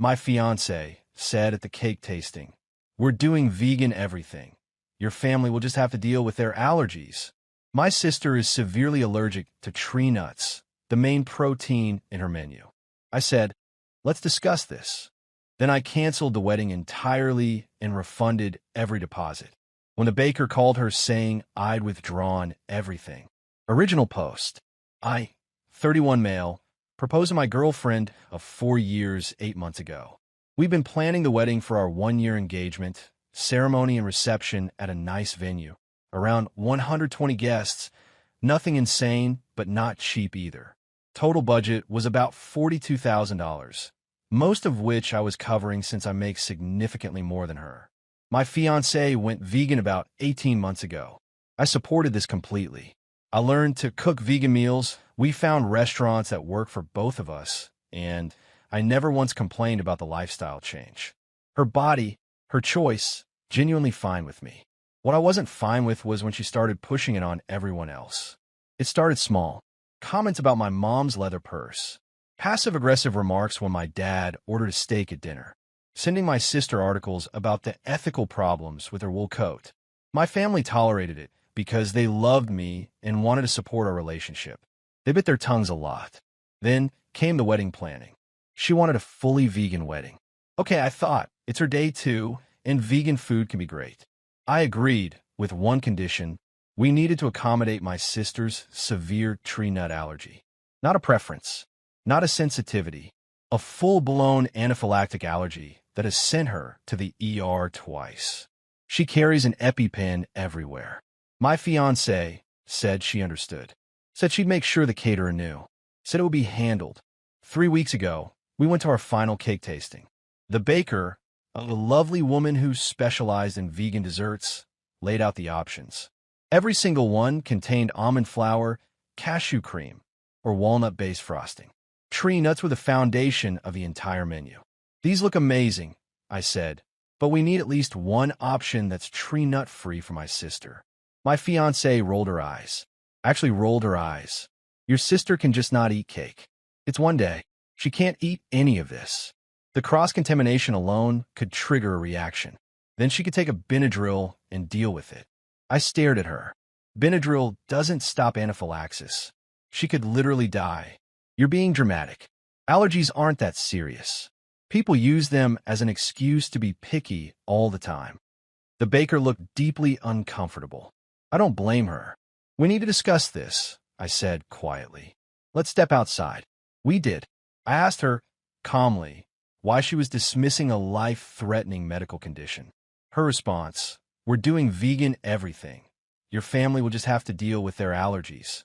My fiancé said at the cake tasting, "We're doing vegan everything. Your family will just have to deal with their allergies." My sister is severely allergic to tree nuts, the main protein in her menu. I said, "Let's discuss this." Then I canceled the wedding entirely and refunded every deposit. When the baker called her saying I'd withdrawn everything. Original post. I, 31 male, proposed to my girlfriend of 4 years, 8 months ago. We've been planning the wedding for our 1-year engagement, ceremony and reception at a nice venue. Around 120 guests, nothing insane, but not cheap either. Total budget was about $42,000, most of which I was covering since I make significantly more than her. My fiancé went vegan about 18 months ago. I supported this completely. I learned to cook vegan meals. We found restaurants that work for both of us, and I never once complained about the lifestyle change. Her body, her choice, genuinely fine with me. What I wasn't fine with was when she started pushing it on everyone else. It started small. Comments about my mom's leather purse. Passive-aggressive remarks when my dad ordered a steak at dinner. Sending my sister articles about the ethical problems with her wool coat. My family tolerated it because they loved me and wanted to support our relationship. They bit their tongues a lot. Then came the wedding planning. She wanted a fully vegan wedding. Okay, I thought, it's her day too, and vegan food can be great. I agreed, with one condition: we needed to accommodate my sister's severe tree nut allergy. Not a preference, not a sensitivity, a full-blown anaphylactic allergy that has sent her to the ER twice. She carries an EpiPen everywhere. My fiancé said she understood. Said she'd make sure the caterer knew. Said it would be handled. 3 weeks ago, we went to our final cake tasting. The baker, a lovely woman who specialized in vegan desserts, laid out the options. Every single one contained almond flour, cashew cream, or walnut-based frosting. Tree nuts were the foundation of the entire menu. "These look amazing," I said, "but we need at least one option that's tree nut-free for my sister." My fiancée rolled her eyes. Actually rolled her eyes. "Your sister can just not eat cake. It's one day. She can't eat any of this. The cross-contamination alone could trigger a reaction. Then she could take a Benadryl and deal with it." I stared at her. Benadryl doesn't stop anaphylaxis. She could literally die. "You're being dramatic. Allergies aren't that serious. People use them as an excuse to be picky all the time." The baker looked deeply uncomfortable. I don't blame her. "We need to discuss this," I said quietly. "Let's step outside." We did. I asked her, calmly, why she was dismissing a life-threatening medical condition. Her response: "We're doing vegan everything. Your family will just have to deal with their allergies."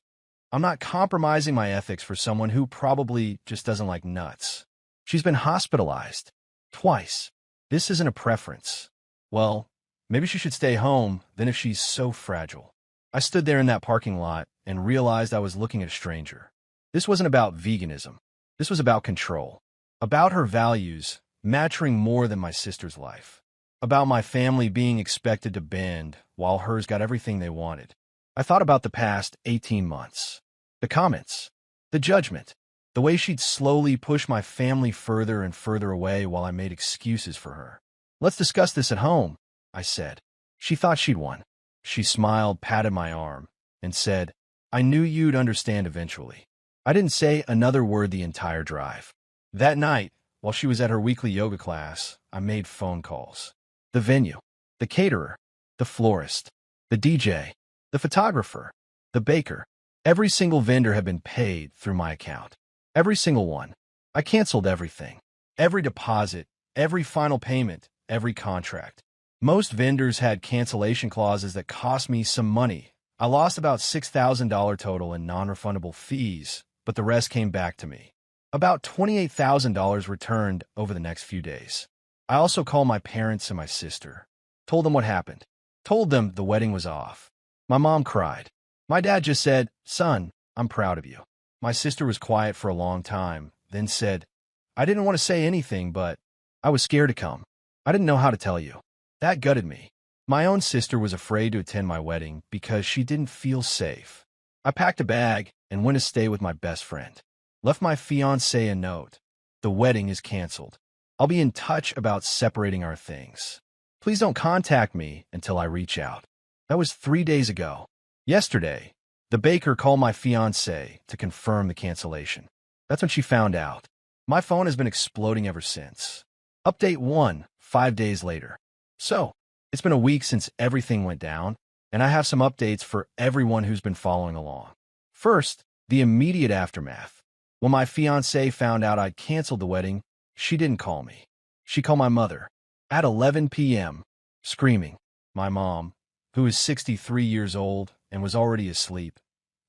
I'm not compromising my ethics for someone who probably just doesn't like nuts. She's been hospitalized. Twice. This isn't a preference. Well, maybe she should stay home, then, if she's so fragile. I stood there in that parking lot and realized I was looking at a stranger. This wasn't about veganism. This was about control. About her values mattering more than my sister's life. About my family being expected to bend while hers got everything they wanted. I thought about the past 18 months. The comments. The judgment. The way she'd slowly push my family further and further away while I made excuses for her. "Let's discuss this at home," I said. She thought she'd won. She smiled, patted my arm, and said, "I knew you'd understand eventually." I didn't say another word the entire drive. That night, while she was at her weekly yoga class, I made phone calls. The venue, the caterer, the florist, the DJ, the photographer, the baker. Every single vendor had been paid through my account. Every single one. I canceled everything. Every deposit, every final payment, every contract. Most vendors had cancellation clauses that cost me some money. I lost about $6,000 total in non-refundable fees, but the rest came back to me. About $28,000 returned over the next few days. I also called my parents and my sister. Told them what happened. Told them the wedding was off. My mom cried. My dad just said, "Son, I'm proud of you." My sister was quiet for a long time, then said, "I didn't want to say anything, but I was scared to come. I didn't know how to tell you." That gutted me. My own sister was afraid to attend my wedding because she didn't feel safe. I packed a bag and went to stay with my best friend. Left my fiancée a note. "The wedding is canceled. I'll be in touch about separating our things. Please don't contact me until I reach out. That was 3 days ago. Yesterday, the baker called my fiancée to confirm the cancellation. That's when she found out. My phone has been exploding ever since. Update 1, 5 days later. So, it's been a week since everything went down, and I have some updates for everyone who's been following along. First, the immediate aftermath. When my fiancée found out I'd canceled the wedding, she didn't call me. She called my mother at 11 p.m., screaming. My mom, who is 63 years old and was already asleep,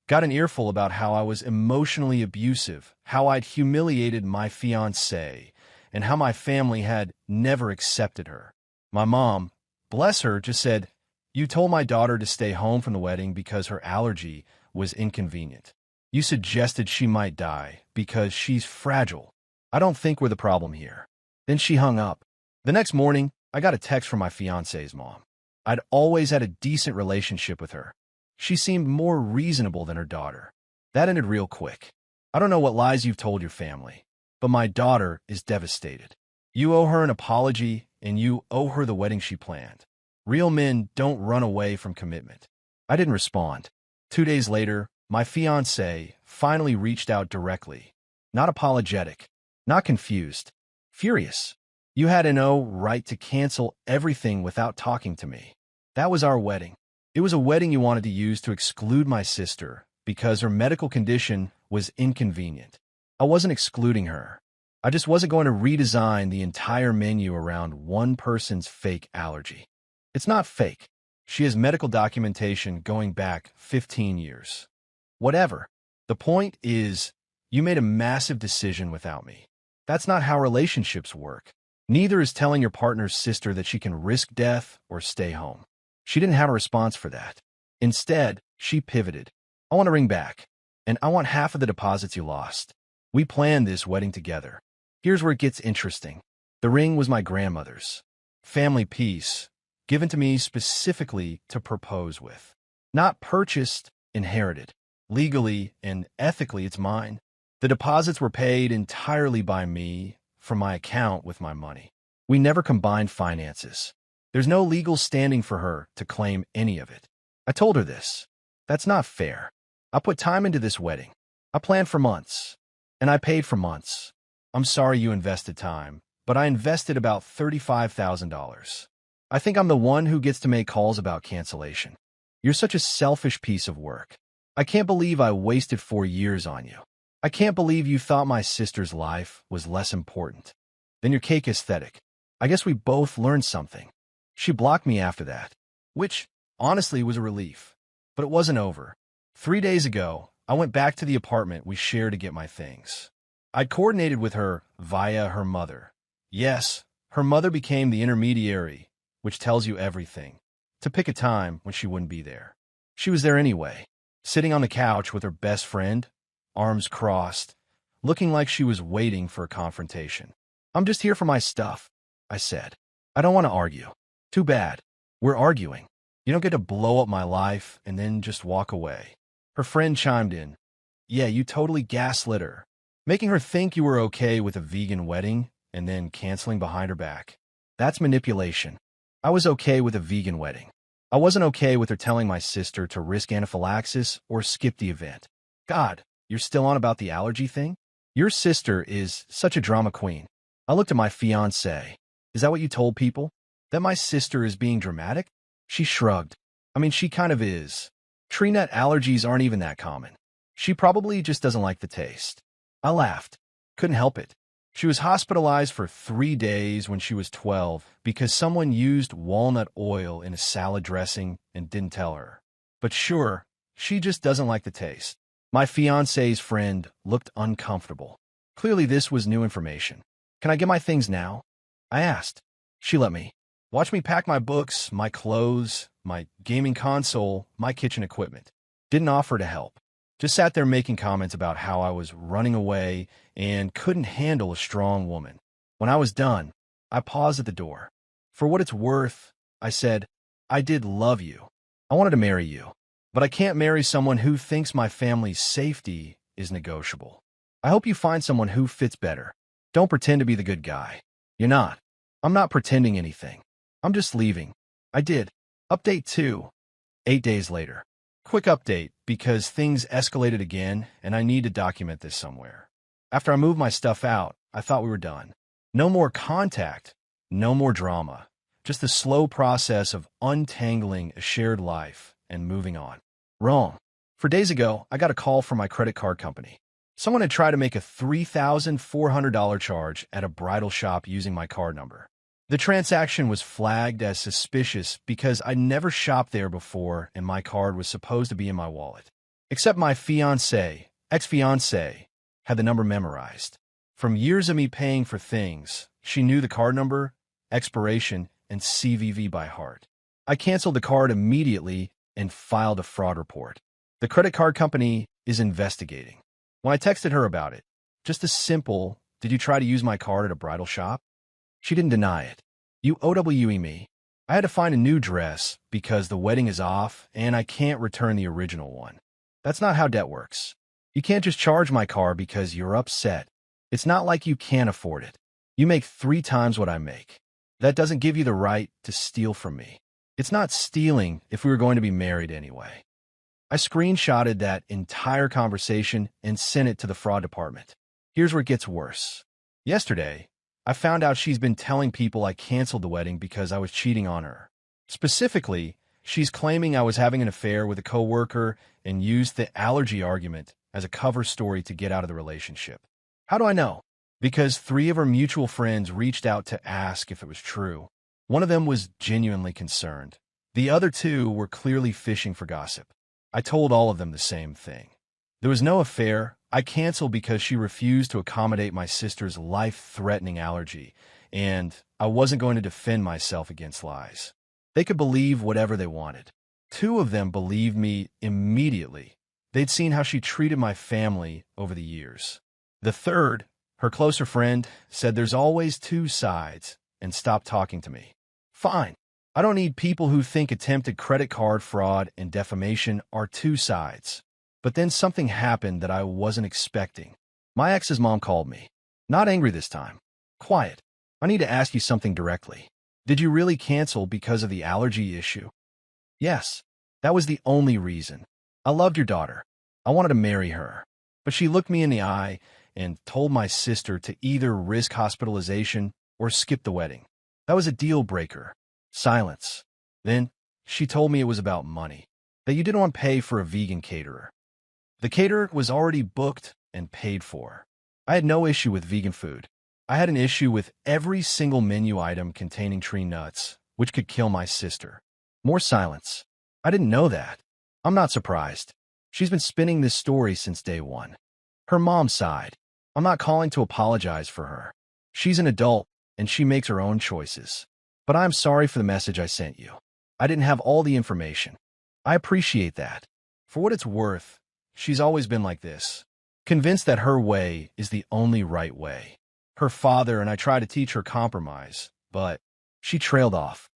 got an earful about how I was emotionally abusive, how I'd humiliated my fiancée, and how my family had never accepted her. My mom, bless her, just said, "You told my daughter to stay home from the wedding because her allergy was inconvenient. You suggested she might die because she's fragile. I don't think we're the problem here." Then she hung up. The next morning, I got a text from my fiancée's mom. I'd always had a decent relationship with her. She seemed more reasonable than her daughter. That ended real quick. I don't know what lies you've told your family, but my daughter is devastated. You owe her an apology, and you owe her the wedding she planned. Real men don't run away from commitment. I didn't respond. 2 days later, my fiancée finally reached out directly. Not apologetic, not confused, furious. "You had no right to cancel everything without talking to me. That was our wedding. It was a wedding you wanted to use to exclude my sister because her medical condition was inconvenient. I wasn't excluding her. I just wasn't going to redesign the entire menu around one person's fake allergy. It's not fake. She has medical documentation going back 15 years. Whatever. The point is, you made a massive decision without me. That's not how relationships work. Neither is telling your partner's sister that she can risk death or stay home." She didn't have a response for that. Instead, she pivoted. "I want to ring back, and I want half of the deposits you lost. We planned this wedding together. Here's where it gets interesting. The ring was my grandmother's. Family piece, given to me specifically to propose with. Not purchased, inherited. Legally and ethically, it's mine. The deposits were paid entirely by me from my account with my money. We never combined finances. There's no legal standing for her to claim any of it. I told her this. That's not fair. I put time into this wedding. I planned for months, and I paid for months. I'm sorry you invested time, but I invested about $35,000. I think I'm the one who gets to make calls about cancellation. You're such a selfish piece of work. I can't believe I wasted 4 years on you. I can't believe you thought my sister's life was less important than your cake aesthetic. I guess we both learned something." She blocked me after that, which, honestly, was a relief. But it wasn't over. 3 days ago, I went back to the apartment we shared to get my things. I'd coordinated with her via her mother. Yes, her mother became the intermediary, which tells you everything, to pick a time when she wouldn't be there. She was there anyway, sitting on the couch with her best friend, arms crossed, looking like she was waiting for a confrontation. "I'm just here for my stuff," I said. "I don't want to argue." "Too bad. We're arguing. You don't get to blow up my life and then just walk away." Her friend chimed in. "Yeah, you totally gaslit her, making her think you were okay with a vegan wedding and then canceling behind her back. That's manipulation. I was okay with a vegan wedding. I wasn't okay with her telling my sister to risk anaphylaxis or skip the event. God, you're still on about the allergy thing? Your sister is such a drama queen." I looked at my fiancée. "Is that what you told people? That my sister is being dramatic?" She shrugged. "I mean, she kind of is. Tree nut allergies aren't even that common. She probably just doesn't like the taste." I laughed. Couldn't help it. She was hospitalized for 3 days when she was 12 because someone used walnut oil in a salad dressing and didn't tell her. But sure, she just doesn't like the taste. My fiancé's friend looked uncomfortable. Clearly this was new information. "Can I get my things now?" I asked. She let me. Watch me pack my books, my clothes, my gaming console, my kitchen equipment. Didn't offer to help. Just sat there making comments about how I was running away and couldn't handle a strong woman. When I was done, I paused at the door. "For what it's worth," I said, "I did love you. I wanted to marry you. But I can't marry someone who thinks my family's safety is negotiable. I hope you find someone who fits better. Don't pretend to be the good guy." You're not. I'm not pretending anything. I'm just leaving. I did. Update 2. 8 days later. Quick update, because things escalated again, and I need to document this somewhere. After I moved my stuff out, I thought we were done. No more contact, no more drama. Just the slow process of untangling a shared life and moving on. Wrong. 4 days ago, I got a call from my credit card company. Someone had tried to make a $3,400 charge at a bridal shop using my card number. The transaction was flagged as suspicious because I'd never shopped there before and my card was supposed to be in my wallet. Except my fiancée, ex-fiancée, had the number memorized. From years of me paying for things, she knew the card number, expiration, and CVV by heart. I canceled the card immediately and filed a fraud report. The credit card company is investigating. When I texted her about it, just a simple, "Did you try to use my card at a bridal shop?" She didn't deny it. You OWE me. I had to find a new dress because the wedding is off and I can't return the original one. That's not how debt works. You can't just charge my car because you're upset. It's not like you can't afford it. You make 3 times what I make. That doesn't give you the right to steal from me. It's not stealing if we were going to be married anyway. I screenshotted that entire conversation and sent it to the fraud department. Here's where it gets worse. Yesterday, I found out she's been telling people I canceled the wedding because I was cheating on her. Specifically, she's claiming I was having an affair with a coworker and used the allergy argument as a cover story to get out of the relationship. How do I know? Because 3 of her mutual friends reached out to ask if it was true. One of them was genuinely concerned. The other 2 were clearly fishing for gossip. I told all of them the same thing. There was no affair. I canceled because she refused to accommodate my sister's life-threatening allergy, and I wasn't going to defend myself against lies. They could believe whatever they wanted. 2 of them believed me immediately. They'd seen how she treated my family over the years. The third, her closer friend, said there's always 2 sides and stopped talking to me. Fine. I don't need people who think attempted credit card fraud and defamation are 2 sides. But then something happened that I wasn't expecting. My ex's mom called me. Not angry this time. Quiet. I need to ask you something directly. Did you really cancel because of the allergy issue? Yes. That was the only reason. I loved your daughter. I wanted to marry her. But she looked me in the eye and told my sister to either risk hospitalization or skip the wedding. That was a deal breaker. Silence. Then she told me it was about money, that you didn't want to pay for a vegan caterer. The caterer was already booked and paid for. I had no issue with vegan food. I had an issue with every single menu item containing tree nuts, which could kill my sister. More silence. I didn't know that. I'm not surprised. She's been spinning this story since day one. Her mom sighed. I'm not calling to apologize for her. She's an adult, and she makes her own choices. But I'm sorry for the message I sent you. I didn't have all the information. I appreciate that. For what it's worth, she's always been like this, convinced that her way is the only right way. Her father and I tried to teach her compromise, but she trailed off.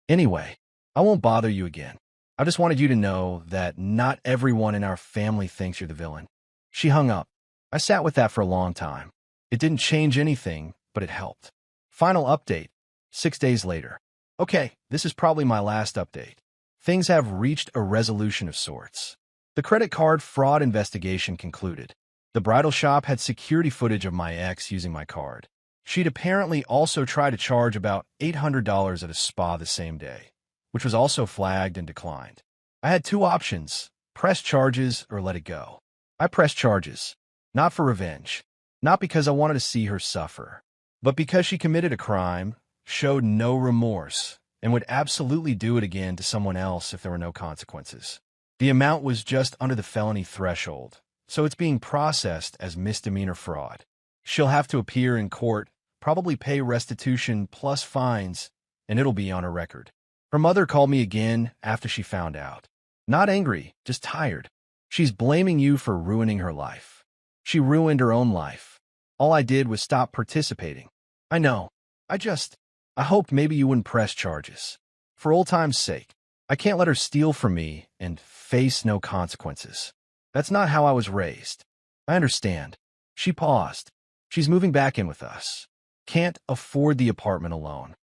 Anyway, I won't bother you again. I just wanted you to know that not everyone in our family thinks you're the villain. She hung up. I sat with that for a long time. It didn't change anything, but it helped. Final update. 6 days later. Okay, this is probably my last update. Things have reached a resolution of sorts. The credit card fraud investigation concluded. The bridal shop had security footage of my ex using my card. She'd apparently also tried to charge about $800 at a spa the same day, which was also flagged and declined. I had 2 options, press charges or let it go. I pressed charges, not for revenge, not because I wanted to see her suffer, but because she committed a crime, showed no remorse, and would absolutely do it again to someone else if there were no consequences. The amount was just under the felony threshold, so it's being processed as misdemeanor fraud. She'll have to appear in court, probably pay restitution plus fines, and it'll be on her record. Her mother called me again after she found out. Not angry, just tired. She's blaming you for ruining her life. She ruined her own life. All I did was stop participating. I know. I hoped maybe you wouldn't press charges. For old time's sake, I can't let her steal from me and face no consequences. That's not how I was raised. I understand. She paused. She's moving back in with us. Can't afford the apartment alone.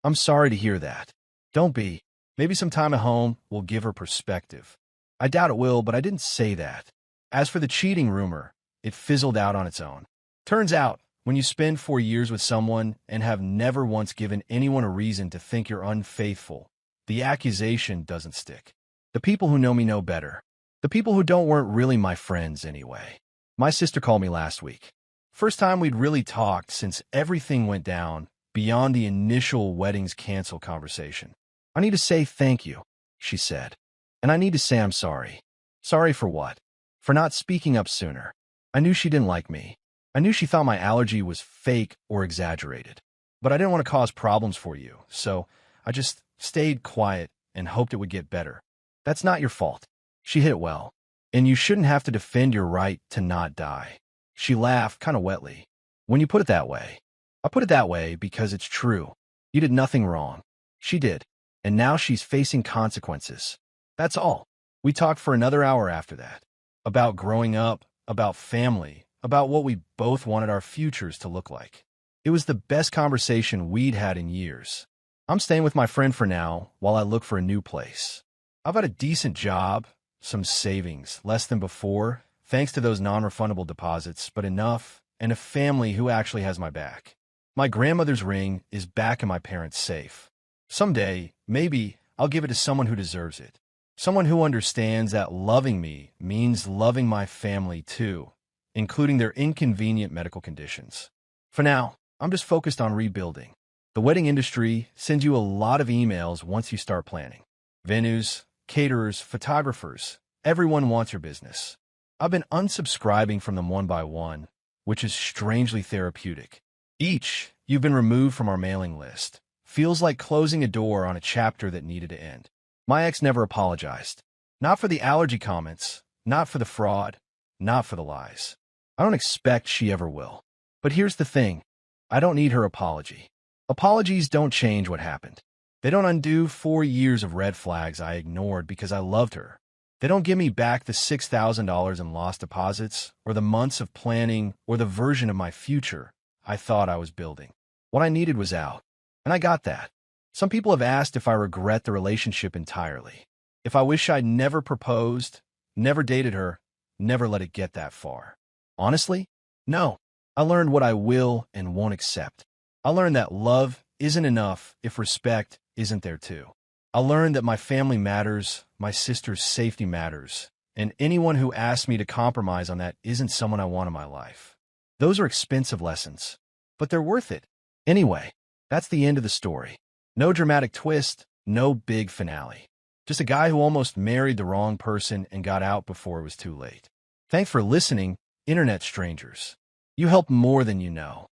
I'm sorry to hear that. Don't be. Maybe some time at home will give her perspective. I doubt it will, but I didn't say that. As for the cheating rumor, it fizzled out on its own. Turns out, when you spend 4 years with someone and have never once given anyone a reason to think you're unfaithful, the accusation doesn't stick. The people who know me know better. The people who don't weren't really my friends anyway. My sister called me last week. First time we'd really talked since everything went down beyond the initial weddings cancel conversation. I need to say thank you, she said. And I need to say I'm sorry. Sorry for what? For not speaking up sooner. I knew she didn't like me. I knew she thought my allergy was fake or exaggerated. But I didn't want to cause problems for you, so I just stayed quiet and hoped it would get better. That's not your fault. She hit it well. And you shouldn't have to defend your right to not die. She laughed kind of wetly. When you put it that way. I put it that way because it's true. You did nothing wrong. She did. And now she's facing consequences. That's all. We talked for another hour after that. About growing up, about family, about what we both wanted our futures to look like. It was the best conversation we'd had in years. I'm staying with my friend for now while I look for a new place. I've got a decent job, some savings, less than before, thanks to those non-refundable deposits, but enough, and a family who actually has my back. My grandmother's ring is back in my parents' safe. Someday, maybe, I'll give it to someone who deserves it. Someone who understands that loving me means loving my family too, including their inconvenient medical conditions. For now, I'm just focused on rebuilding. The wedding industry sends you a lot of emails once you start planning. Venues, caterers, photographers, everyone wants your business. I've been unsubscribing from them one by one, which is strangely therapeutic. Each, you've been removed from our mailing list. Feels like closing a door on a chapter that needed to end. My ex never apologized. Not for the allergy comments, not for the fraud, not for the lies. I don't expect she ever will. But here's the thing. I don't need her apology. Apologies don't change what happened. They don't undo 4 years of red flags I ignored because I loved her. They don't give me back the $6,000 in lost deposits, or the months of planning, or the version of my future I thought I was building. What I needed was out. And I got that. Some people have asked if I regret the relationship entirely. If I wish I'd never proposed, never dated her, never let it get that far. Honestly, no. I learned what I will and won't accept. I learned that love isn't enough if respect isn't there too. I learned that my family matters, my sister's safety matters, and anyone who asks me to compromise on that isn't someone I want in my life. Those are expensive lessons, but they're worth it. Anyway, that's the end of the story. No dramatic twist, no big finale. Just a guy who almost married the wrong person and got out before it was too late. Thanks for listening, Internet strangers. You help more than you know.